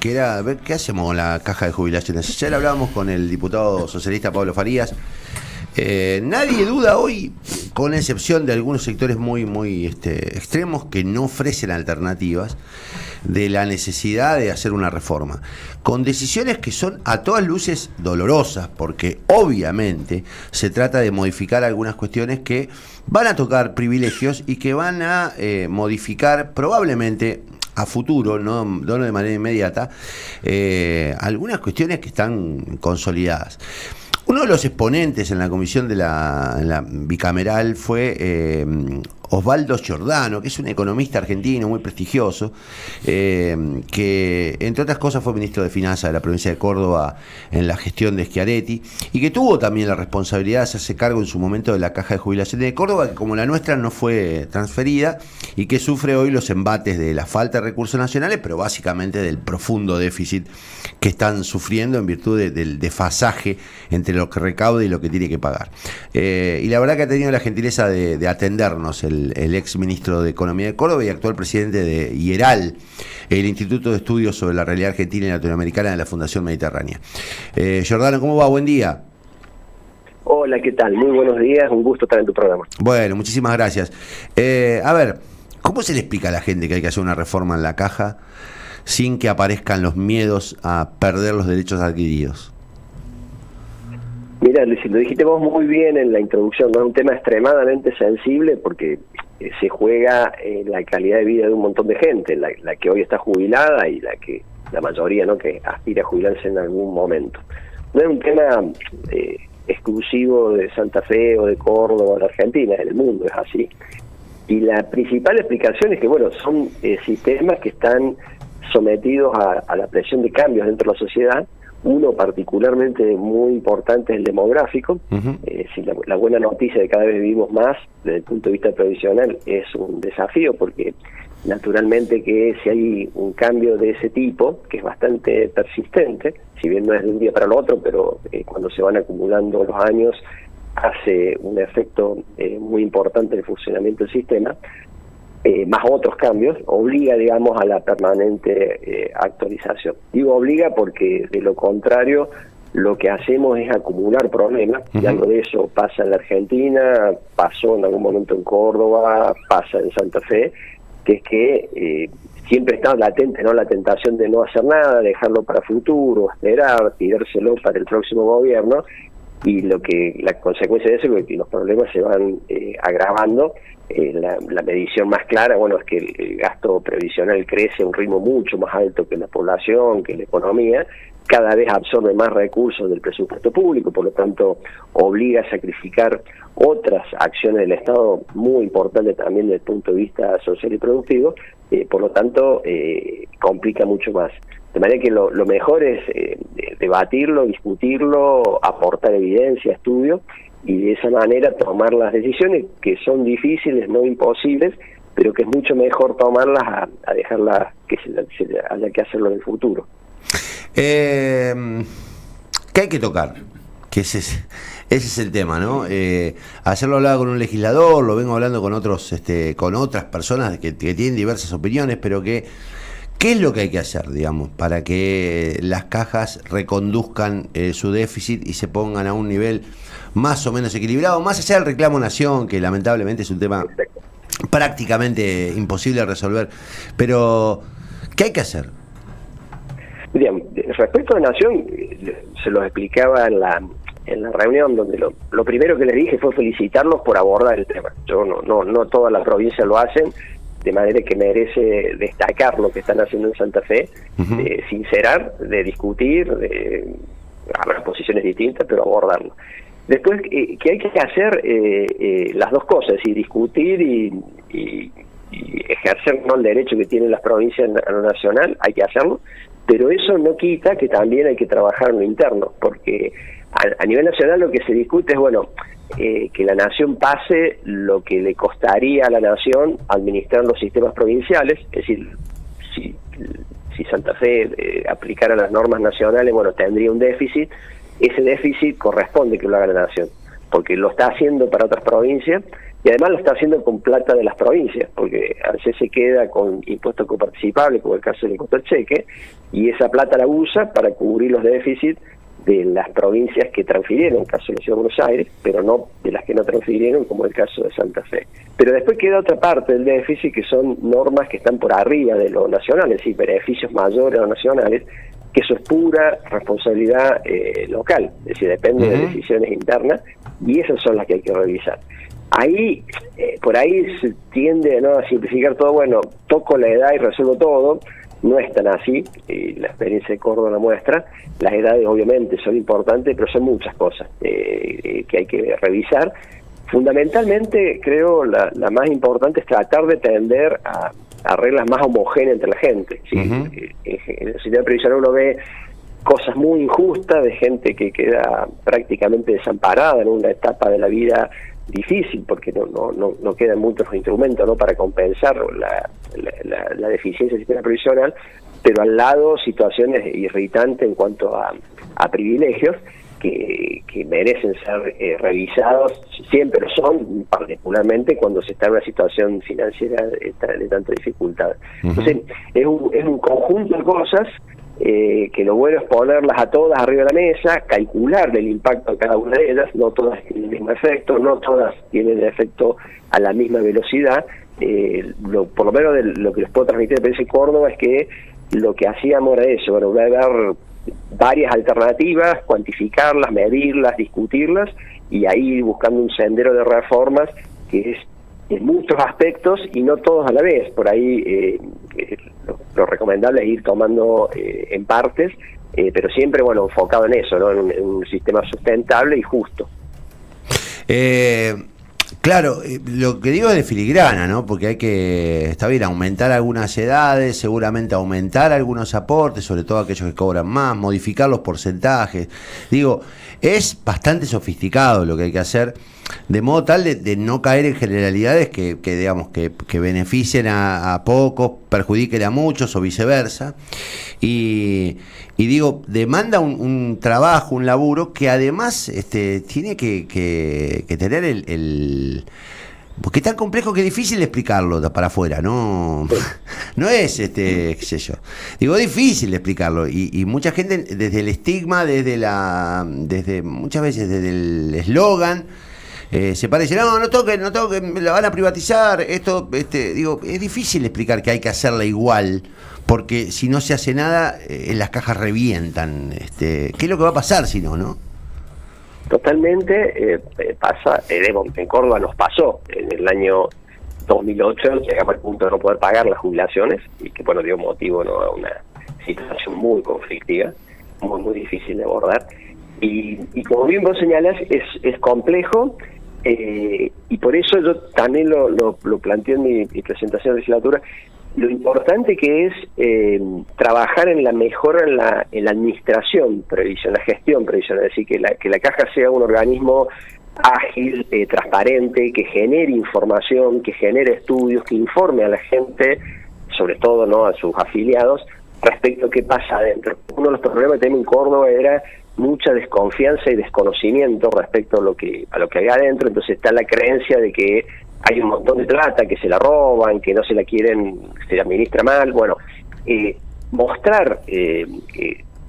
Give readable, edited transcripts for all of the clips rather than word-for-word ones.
que era ver qué hacemos con la caja de jubilaciones. Ayer hablábamos con el diputado socialista Pablo Farías. Nadie duda hoy, con excepción de algunos sectores muy extremos que no ofrecen alternativas, de la necesidad de hacer una reforma, con decisiones que son a todas luces dolorosas, porque obviamente se trata de modificar algunas cuestiones que van a tocar privilegios y que van a modificar probablemente a futuro, no de manera inmediata, algunas cuestiones que están consolidadas. Uno de los exponentes en la comisión en la bicameral fue Osvaldo Giordano, que es un economista argentino muy prestigioso, que entre otras cosas fue ministro de Finanzas de la provincia de Córdoba en la gestión de Schiaretti, y que tuvo también la responsabilidad de hacerse cargo en su momento de la caja de jubilaciones de Córdoba, que como la nuestra no fue transferida y que sufre hoy los embates de la falta de recursos nacionales, pero básicamente del profundo déficit que están sufriendo en virtud del desfasaje entre lo que recauda y lo que tiene que pagar. Y la verdad que ha tenido la gentileza de atendernos el ex ministro de Economía de Córdoba y actual presidente de IERAL, el Instituto de Estudios sobre la Realidad Argentina y Latinoamericana de la Fundación Mediterránea. Giordano, ¿cómo va? Buen día. Hola, ¿qué tal? Muy buenos días, un gusto estar en tu programa. Bueno, muchísimas gracias. A ver, ¿cómo se le explica a la gente que hay que hacer una reforma en la caja sin que aparezcan los miedos a perder los derechos adquiridos? Mira, Luis, lo dijiste vos muy bien en la introducción, ¿no? Es un tema extremadamente sensible porque se juega en la calidad de vida de un montón de gente, la que hoy está jubilada y la mayoría, ¿no?, que aspira a jubilarse en algún momento. No es un tema exclusivo de Santa Fe o de Córdoba o de Argentina, en el mundo es así. Y la principal explicación es que, bueno, son sistemas que están sometidos a la presión de cambios dentro de la sociedad. Uno particularmente muy importante es el demográfico. Si la buena noticia de que cada vez vivimos más desde el punto de vista previsional es un desafío, porque naturalmente que si hay un cambio de ese tipo, que es bastante persistente, si bien no es de un día para el otro, pero cuando se van acumulando los años hace un efecto muy importante en el funcionamiento del sistema, más otros cambios, obliga, digamos, a la permanente actualización. Digo obliga porque de lo contrario lo que hacemos es acumular problemas, y algo de eso pasa en la Argentina, pasó en algún momento en Córdoba, pasa en Santa Fe, que es que siempre está latente, ¿no?, la tentación de no hacer nada, dejarlo para futuro, esperar, tirárselo para el próximo gobierno, y la consecuencia de eso es que los problemas se van agravando. La medición más clara, bueno, es que el gasto previsional crece a un ritmo mucho más alto que la población, que la economía, cada vez absorbe más recursos del presupuesto público, por lo tanto obliga a sacrificar otras acciones del Estado muy importantes también desde el punto de vista social y productivo, por lo tanto complica mucho más. De manera que lo mejor es debatirlo, discutirlo, aportar evidencia, estudio, y de esa manera tomar las decisiones que son difíciles, no imposibles, pero que es mucho mejor tomarlas a dejarlas que se haya que hacerlo en el futuro. ¿Qué hay que tocar? Que ese es el tema, ¿no? Ayer lo hablaba con un legislador, lo vengo hablando con otras personas que tienen diversas opiniones, pero ¿qué es lo que hay que hacer, digamos, para que las cajas reconduzcan su déficit y se pongan a un nivel más o menos equilibrado, más allá del reclamo nación, que lamentablemente es un tema prácticamente imposible de resolver? Pero, ¿qué hay que hacer? Bien, respecto a Nación, se los explicaba en la reunión, donde lo primero que les dije fue felicitarlos por abordar el tema. Yo no todas las provincias lo hacen, de manera que merece destacar lo que están haciendo en Santa Fe, de sincerar, de discutir, habrá posiciones distintas, pero abordarlo. Después, que hay que hacer las dos cosas, es decir, discutir y ejercer, ¿no?, el derecho que tienen las provincias a lo nacional, hay que hacerlo, pero eso no quita que también hay que trabajar en lo interno, porque a nivel nacional lo que se discute es, bueno, que la nación pase lo que le costaría a la nación administrar los sistemas provinciales, es decir, si Santa Fe aplicara las normas nacionales, bueno, tendría un déficit. Ese déficit corresponde que lo haga la nación. porque lo está haciendo para otras provincias y además lo está haciendo con plata de las provincias, porque a veces se queda con impuestos coparticipables, como el caso del impuesto al cheque, y esa plata la usa para cubrir los déficits de las provincias que transfirieron, en el caso de la Ciudad de Buenos Aires, pero no de las que no transfirieron, como el caso de Santa Fe. Pero después queda otra parte del déficit, que son normas que están por arriba de lo nacional, es decir, beneficios mayores a los nacionales, que eso es pura responsabilidad local, es decir, depende de decisiones internas, y esas son las que hay que revisar. Ahí, por ahí se tiende, ¿no?, a simplificar todo, bueno, toco la edad y resuelvo todo. No es tan así, la experiencia de Córdoba la muestra. Las edades obviamente son importantes, pero son muchas cosas que hay que revisar. Fundamentalmente, creo, la más importante es tratar de tender a reglas más homogéneas entre la gente, ¿sí? En el sistema previsional uno ve cosas muy injustas de gente que queda prácticamente desamparada en una etapa de la vida difícil, porque no quedan muchos instrumentos, ¿no?, para compensar la deficiencia del sistema previsional, pero al lado situaciones irritantes en cuanto a privilegios que merecen ser revisados, siempre lo son, particularmente cuando se está en una situación financiera de tanta dificultad. Entonces, es un conjunto de cosas que lo bueno es ponerlas a todas arriba de la mesa, calcular el impacto de cada una de ellas. No todas tienen el mismo efecto, no todas tienen el efecto a la misma velocidad. Por lo menos de lo que les puedo transmitir de Experiencia Córdoba es que lo que hacíamos era eso, bueno, dar varias alternativas, cuantificarlas, medirlas, discutirlas, y ahí ir buscando un sendero de reformas que es en muchos aspectos y no todos a la vez. Por ahí lo recomendable es ir tomando en partes, pero siempre, bueno, enfocado en eso, ¿no?, en un sistema sustentable y justo. Claro, lo que digo es de filigrana, ¿no? Porque hay que, está bien, aumentar algunas edades, seguramente aumentar algunos aportes, sobre todo aquellos que cobran más, modificar los porcentajes. Digo, es bastante sofisticado lo que hay que hacer, de modo tal de no caer en generalidades que digamos, que beneficien a pocos, perjudiquen a muchos o viceversa. Y digo, demanda un trabajo, un laburo que además tiene que tener porque es tan complejo que es difícil explicarlo para afuera, no es qué sé yo. Digo, es difícil explicarlo y mucha gente desde el estigma, desde muchas veces desde el eslogan, se parece, no toquen, la van a privatizar, esto, digo, es difícil explicar que hay que hacerla igual, porque si no se hace nada, las cajas revientan. ¿Qué es lo que va a pasar si no? Totalmente, pasa, en Córdoba nos pasó, en el año 2008 llegamos al punto de no poder pagar las jubilaciones, y que bueno, dio motivo, ¿no?, a una situación muy conflictiva, muy difícil de abordar, y como bien vos señalás, es complejo, y por eso yo también lo planteé en mi presentación de legislatura, lo importante que es trabajar en la mejora en la administración previsional, la gestión previsional, es decir, que la caja sea un organismo ágil, transparente, que genere información, que genere estudios, que informe a la gente, sobre todo, ¿no?, a sus afiliados, respecto a qué pasa adentro. Uno de los problemas que tenemos en Córdoba era mucha desconfianza y desconocimiento respecto a lo que hay adentro. Entonces está la creencia de que hay un montón de plata, que se la roban, que no se la quieren, se la administra mal. Bueno, mostrar,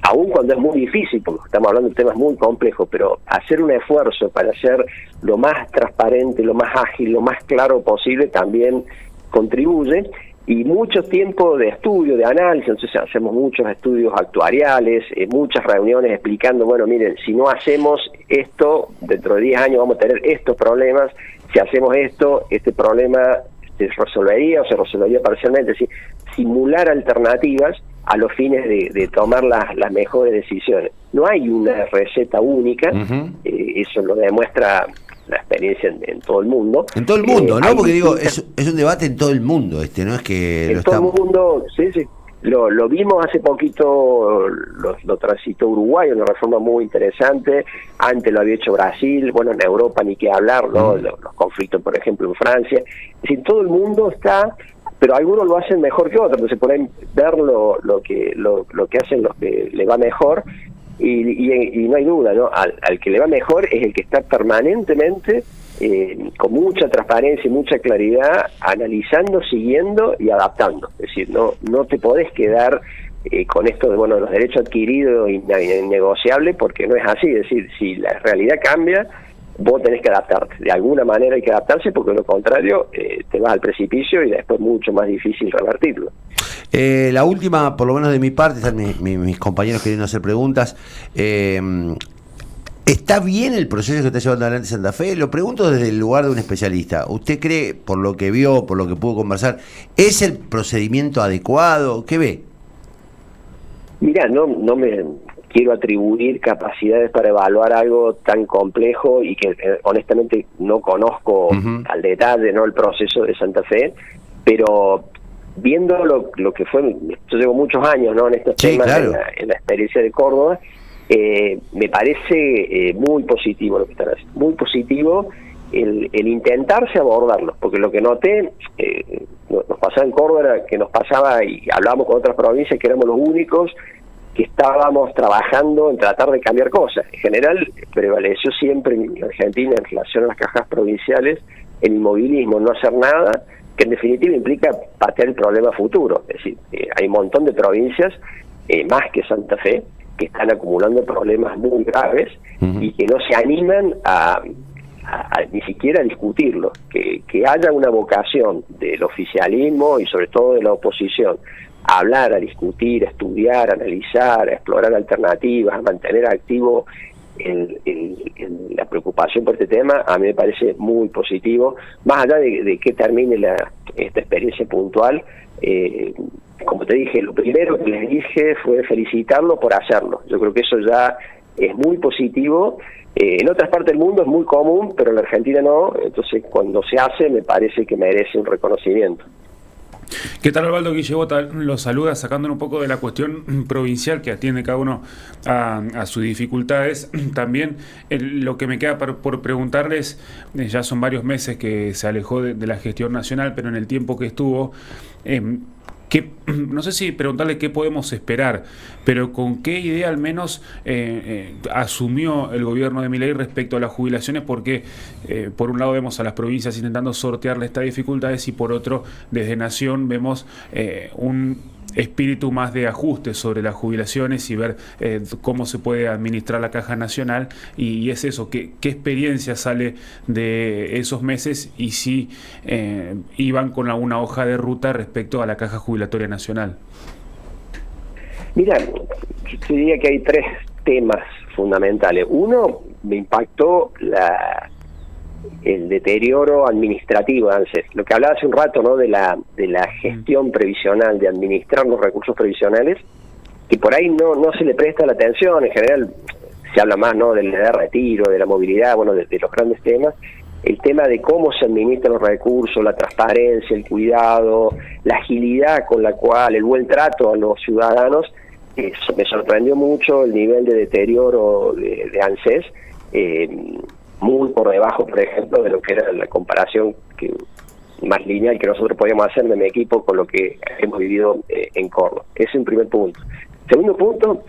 aun cuando es muy difícil, porque estamos hablando de temas muy complejos, pero hacer un esfuerzo para ser lo más transparente, lo más ágil, lo más claro posible, también contribuye. Y mucho tiempo de estudio, de análisis. Entonces hacemos muchos estudios actuariales, muchas reuniones explicando, bueno, miren, si no hacemos esto, dentro de 10 años vamos a tener estos problemas. Si hacemos esto, este problema se resolvería o se resolvería parcialmente. Es decir, simular alternativas a los fines de tomar las mejores decisiones. No hay una receta única, eso lo demuestra la experiencia en todo el mundo. En todo el mundo, ¿no? Porque digo, es un debate en todo el mundo, no es que en todo el mundo, sí. Lo vimos hace poquito, lo transitó Uruguay, una reforma muy interesante. Antes lo había hecho Brasil, bueno, en Europa ni qué hablar, ¿no? Los conflictos, por ejemplo, en Francia. Es decir, todo el mundo está, pero algunos lo hacen mejor que otros. Entonces, por ahí ver lo que hacen los que le va mejor, y no hay duda, ¿no? Al que le va mejor es el que está permanentemente con mucha transparencia y mucha claridad analizando, siguiendo y adaptando. Es decir, no te podés quedar con esto de los derechos adquiridos innegociables, porque no es así. Es decir, si la realidad cambia, vos tenés que adaptarte. De alguna manera hay que adaptarse, porque de lo contrario te vas al precipicio y después es mucho más difícil revertirlo. La última, por lo menos de mi parte, están mis compañeros queriendo hacer preguntas. ¿Está bien el proceso que está llevando adelante Santa Fe? Lo pregunto desde el lugar de un especialista. ¿Usted cree, por lo que vio, por lo que pudo conversar, es el procedimiento adecuado? ¿Qué ve? Mira, no me quiero atribuir capacidades para evaluar algo tan complejo y que honestamente no conozco al detalle, ¿no?, el proceso de Santa Fe, pero viendo lo que fue, yo llevo muchos años, ¿no?, en estos temas, claro, en la experiencia de Córdoba, me parece muy positivo lo que están haciendo, muy positivo el intentarse abordarlo, porque lo que noté nos pasaba en Córdoba era que nos pasaba, y hablábamos con otras provincias, que éramos los únicos que estábamos trabajando en tratar de cambiar cosas. En general prevaleció siempre en Argentina, en relación a las cajas provinciales, el inmovilismo, no hacer nada, que en definitiva implica patear el problema futuro. Es decir, hay un montón de provincias, más que Santa Fe, que están acumulando problemas muy graves y que no se animan a ni siquiera a discutirlo. Que haya una vocación del oficialismo y sobre todo de la oposición a hablar, a discutir, a estudiar, a analizar, a explorar alternativas, a mantener activo la preocupación por este tema, a mí me parece muy positivo. Más allá de que termine esta experiencia puntual, como te dije, lo primero que les dije fue felicitarlo por hacerlo. Yo creo que eso ya es muy positivo. En otras partes del mundo es muy común, pero en la Argentina no. Entonces, cuando se hace, me parece que merece un reconocimiento. ¿Qué tal, Osvaldo? Guille Bota los saluda, sacándonos un poco de la cuestión provincial que atiende cada uno a sus dificultades. También lo que me queda por preguntarles, ya son varios meses que se alejó de la gestión nacional, pero en el tiempo que estuvo, no sé si preguntarle qué podemos esperar, pero con qué idea al menos asumió el gobierno de Milei respecto a las jubilaciones, porque por un lado vemos a las provincias intentando sortearle estas dificultades y por otro desde Nación vemos un espíritu más de ajuste sobre las jubilaciones y ver cómo se puede administrar la Caja Nacional, y es eso, qué experiencia sale de esos meses y si iban con alguna hoja de ruta respecto a la Caja Jubilatoria Nacional. Mira, yo diría que hay tres temas fundamentales. Uno, me impactó el deterioro administrativo de ANSES. Lo que hablaba hace un rato, ¿no?, de la gestión previsional, de administrar los recursos previsionales, que por ahí no se le presta la atención. En general se habla más, ¿no?, del de retiro, de la movilidad, de los grandes temas. El tema de cómo se administran los recursos, la transparencia, el cuidado, la agilidad con la cual, el buen trato a los ciudadanos, me sorprendió mucho el nivel de deterioro de ANSES, muy por debajo, por ejemplo, de lo que era la comparación más lineal que nosotros podíamos hacer de mi equipo con lo que hemos vivido en Córdoba. Ese es un primer punto. Segundo punto,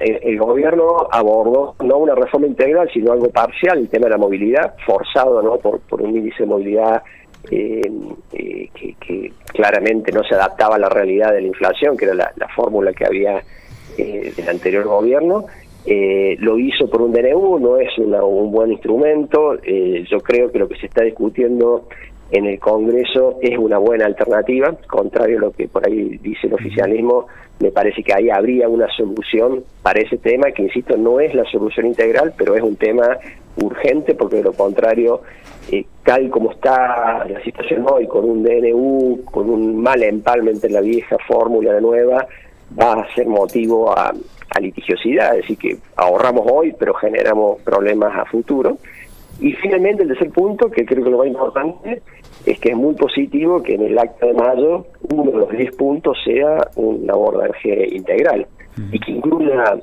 el gobierno abordó no una reforma integral, sino algo parcial, el tema de la movilidad, forzado, ¿no?, por un índice de movilidad que claramente no se adaptaba a la realidad de la inflación, que era la fórmula que había del anterior gobierno. Lo hizo por un DNU, no es un buen instrumento. Yo creo que lo que se está discutiendo en el Congreso es una buena alternativa, contrario a lo que por ahí dice el oficialismo. Me parece que ahí habría una solución para ese tema, que insisto, no es la solución integral, pero es un tema urgente, porque de lo contrario, tal como está la situación hoy, con un DNU, con un mal empalme entre la vieja fórmula y la nueva, va a ser motivo a litigiosidad, es decir, que ahorramos hoy, pero generamos problemas a futuro. Y finalmente, el tercer punto, que creo que lo más importante, es que es muy positivo que en el acta de mayo uno de los 10 puntos sea un abordaje integral y que incluya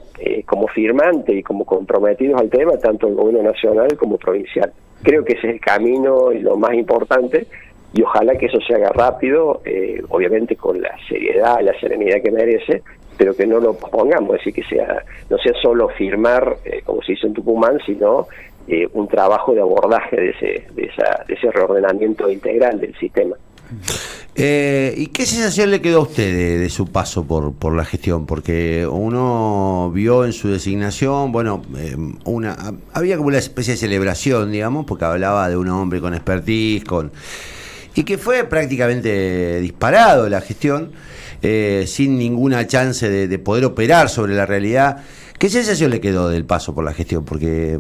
como firmante y como comprometidos al tema tanto el gobierno nacional como provincial. Creo que ese es el camino y lo más importante, y ojalá que eso se haga rápido, obviamente con la seriedad y la serenidad que merece, pero que no lo pospongamos, es decir, que no sea solo firmar, como se hizo en Tucumán, sino un trabajo de abordaje de ese reordenamiento integral del sistema. ¿Y qué sensación le quedó a usted de su paso por la gestión? Porque uno vio en su designación, bueno, había como una especie de celebración, digamos, porque hablaba de un hombre con expertise, y que fue prácticamente disparado la gestión, sin ninguna chance de poder operar sobre la realidad. ¿Qué sensación le quedó del paso por la gestión? Porque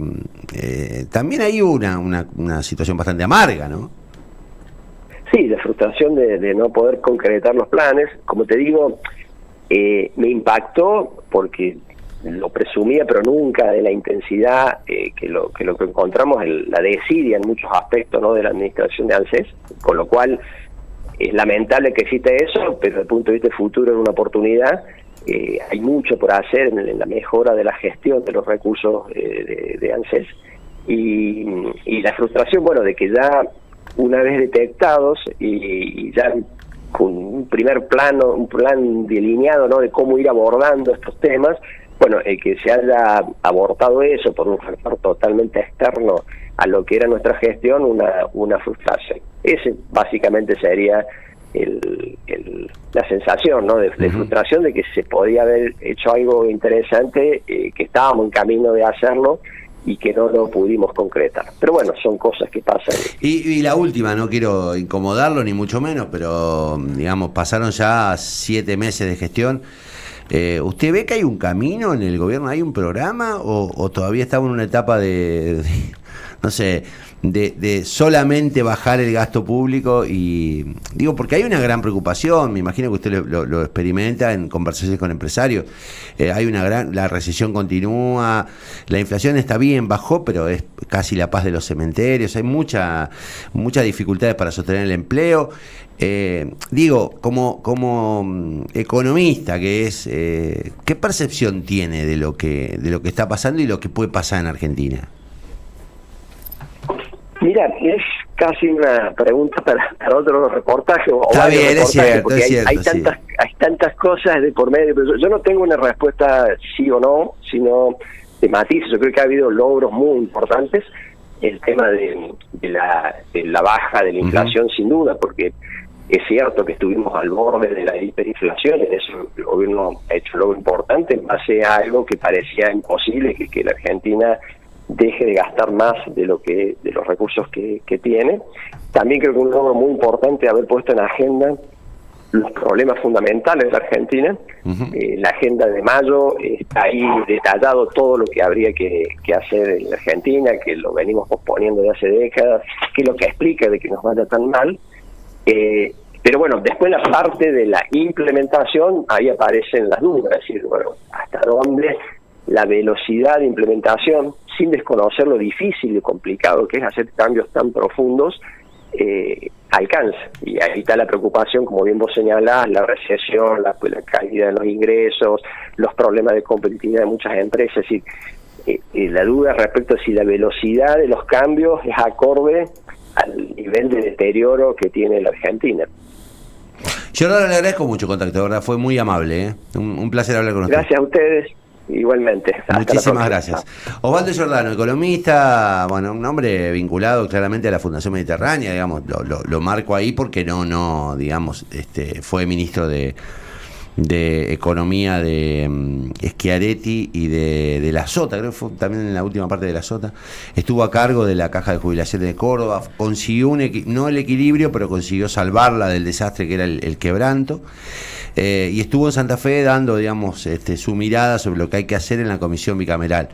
también hay una situación bastante amarga, ¿no? Sí, la frustración de no poder concretar los planes. Como te digo, me impactó porque lo presumía, pero nunca de la intensidad que lo que encontramos, la desidia en muchos aspectos, ¿no?, de la administración de ANSES, con lo cual es lamentable que exista eso, pero desde el punto de vista futuro es una oportunidad. Hay mucho por hacer en la mejora de la gestión de los recursos de ANSES, y la frustración, bueno, de que ya una vez detectados y ya con un primer plano, un plan delineado, ¿no?, de cómo ir abordando estos temas, bueno, el que se haya abortado eso por un factor totalmente externo a lo que era nuestra gestión, una frustración. Ese básicamente sería la sensación, ¿no?, de frustración de que se podía haber hecho algo interesante, que estábamos en camino de hacerlo y que no lo pudimos concretar. Pero bueno, son cosas que pasan. Y la última, no quiero incomodarlo ni mucho menos, pero digamos, pasaron ya 7 meses de gestión. ¿Usted ve que hay un camino en el gobierno, hay un programa, o todavía estamos en una etapa no sé, de solamente bajar el gasto público? Y digo, porque hay una gran preocupación, me imagino que usted lo experimenta en conversaciones con empresarios. Hay la recesión continúa, la inflación está bien, bajó, pero es casi la paz de los cementerios, hay muchas dificultades para sostener el empleo. Digo, como economista que es, ¿qué percepción tiene de lo que está pasando y lo que puede pasar en Argentina? Mira, es casi una pregunta para otro reportaje. Está bien, es cierto, hay tantas cosas de por medio. Pero yo no tengo una respuesta sí o no, sino de matices. Yo creo que ha habido logros muy importantes. El tema de la baja de la inflación, sin duda, porque es cierto que estuvimos al borde de la hiperinflación, en eso el gobierno ha hecho un logro importante en base a algo que parecía imposible, que la Argentina deje de gastar más de los recursos que tiene. También creo que un logro muy importante haber puesto en agenda los problemas fundamentales de la Argentina. La agenda de mayo está ahí detallado todo lo que habría que hacer en la Argentina, que lo venimos posponiendo de hace décadas, que es lo que explica de que nos vaya tan mal. Pero bueno, después la parte de la implementación, ahí aparecen las dudas, es decir, bueno, hasta dónde la velocidad de implementación, sin desconocer lo difícil y complicado que es hacer cambios tan profundos, alcanza. Y ahí está la preocupación, como bien vos señalás, la recesión, la caída de los ingresos, los problemas de competitividad de muchas empresas. Es decir, la duda respecto a si la velocidad de los cambios es acorde al nivel de deterioro que tiene la Argentina. Giordano, le agradezco mucho contacto, de verdad, fue muy amable, ¿eh? Un placer hablar con usted. Gracias a ustedes. Igualmente. Muchísimas gracias. Osvaldo Giordano, economista, bueno, un hombre vinculado claramente a la Fundación Mediterránea, digamos, lo marco ahí porque no, digamos, fue ministro de Economía de Schiaretti y de la Sota, creo que fue también en la última parte de la Sota. Estuvo a cargo de la Caja de Jubilaciones de Córdoba, consiguió no el equilibrio, pero consiguió salvarla del desastre que era el quebranto. Y estuvo en Santa Fe dando, digamos, su mirada sobre lo que hay que hacer en la comisión bicameral.